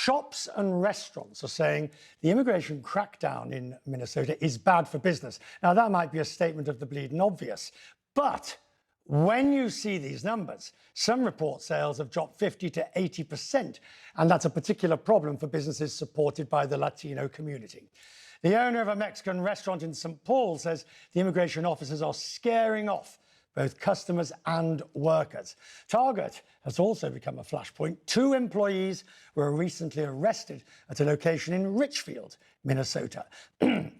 shops and restaurants are saying the immigration crackdown in Minnesota is bad for business. Now, that might be a statement of the bleeding obvious, but when you see these numbers, some report sales have dropped 50 to 80%, and that's a particular problem for businesses supported by the Latino community. The owner of a Mexican restaurant in St. Paul says the immigration officers are scaring off both customers and workers. Target has also become a flashpoint. 2 employees were recently arrested at a location in Richfield, Minnesota.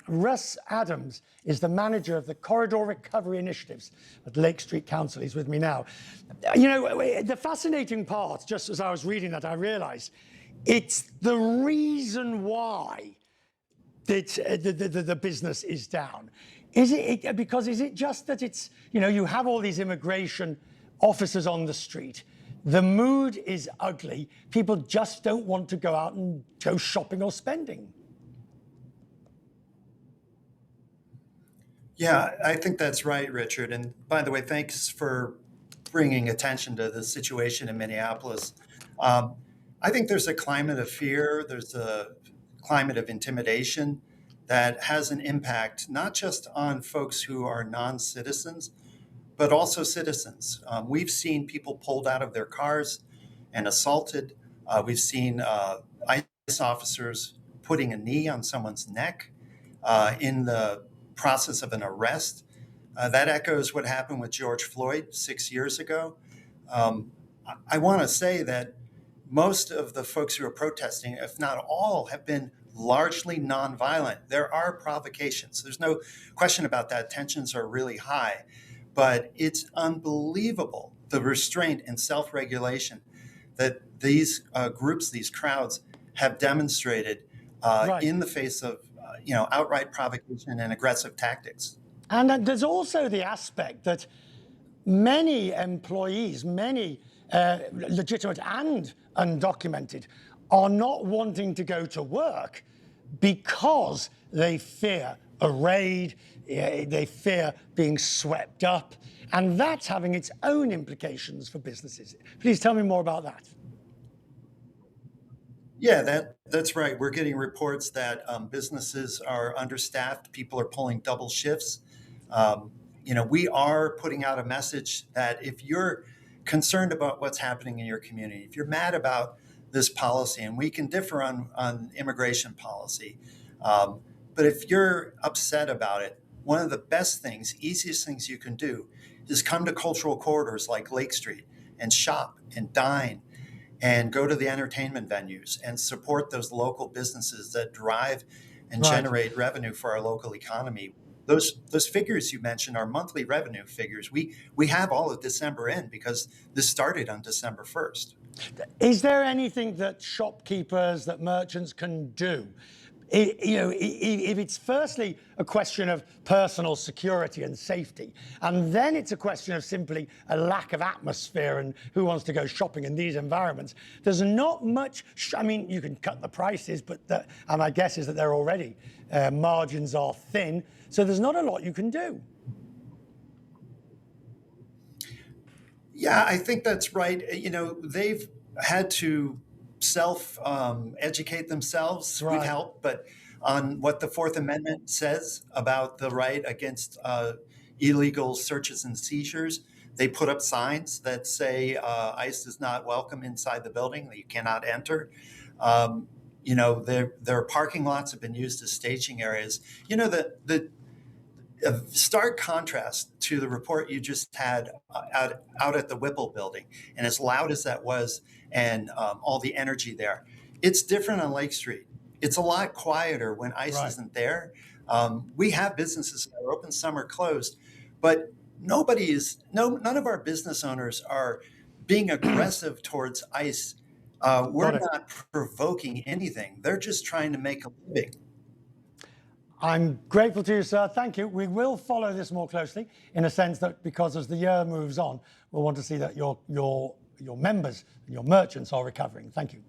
Russ Adams is the manager of the Corridor Recovery Initiatives at Lake Street Council. He's with me now. You know, the fascinating part, just as I was reading that, I realized it's the reason why the business is down. Is it just that it's, you know, you have all these immigration officers on the street, the mood is ugly, people just don't want to go out and go shopping or spending? Yeah, I think that's right, Richard. And by the way, thanks for bringing attention to the situation in Minneapolis. I think there's a climate of fear, there's a climate of intimidation that has an impact not just on folks who are non-citizens, but also citizens. We've seen people pulled out of their cars and assaulted. We've seen ICE officers putting a knee on someone's neck in the process of an arrest. That echoes what happened with George Floyd 6 years ago. I want to say that most of the folks who are protesting, if not all, have been largely nonviolent. There are provocations. There's no question about that. Tensions are really high, but it's unbelievable the restraint and self-regulation that these groups, these crowds, have demonstrated in the face of outright provocation and aggressive tactics. And there's also the aspect that many employees, many legitimate and undocumented, are not wanting to go to work because they fear a raid, they fear being swept up, and that's having its own implications for businesses. Please tell me more about that. Yeah, that's right. We're getting reports that businesses are understaffed, people are pulling double shifts. We are putting out a message that if you're concerned about what's happening in your community, if you're mad about this policy, and we can differ on immigration policy, but if you're upset about it, one of the best things, easiest things you can do is come to cultural corridors like Lake Street and shop and dine and go to the entertainment venues and support those local businesses that drive and generate revenue for our local economy. Those figures you mentioned are monthly revenue figures. We have all of December in because this started on December 1st. Is there anything that shopkeepers, that merchants can do? If it's firstly a question of personal security and safety, and then it's a question of simply a lack of atmosphere and who wants to go shopping in these environments, there's not much. I mean, you can cut the prices, but and my guess is that they're already margins are thin, so there's not a lot you can do. Yeah, I think that's right. They've had to self-educate themselves with help, but on what the Fourth Amendment says about the right against illegal searches and seizures, they put up signs that say ICE is not welcome inside the building, that you cannot enter. Their parking lots have been used as staging areas. A stark contrast to the report you just had out at the Whipple building, and as loud as that was, and all the energy there, it's different on Lake Street. It's a lot quieter when ICE isn't there. We have businesses that are open, some are closed, but none of our business owners are being aggressive towards ICE. We're not provoking anything. They're just trying to make a living. I'm grateful to you, sir. Thank you. We will follow this more closely in a sense that because as the year moves on, we'll want to see that your members and your merchants are recovering. Thank you.